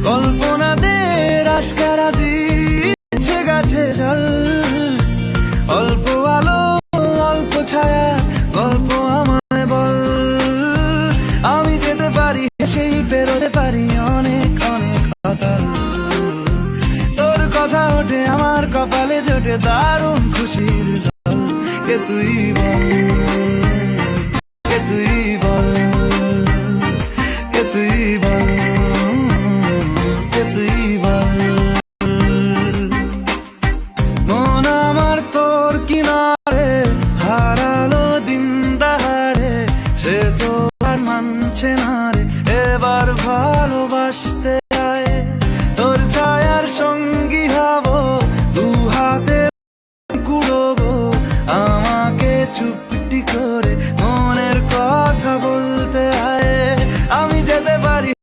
কল্পনাদের আশকারা দিচ্ছে গাছে জল। অল্প আলো অল্প ছায়া গল্প আমায় বল। আমি যেতে পারি সেই পেরোতে পারি অনেক অনেক অতল। তোর কথা ওঠে আমার কপালে জোটে দারুণ খুশির দল। কে তুই বল, কে তুই বল, কে তুই বল, কে তুই বল। মন আমার তোর কিনারে হারালো দিন দাহাড়ে, সে তো আর মানছে না রে এবার ভালোবাসতে।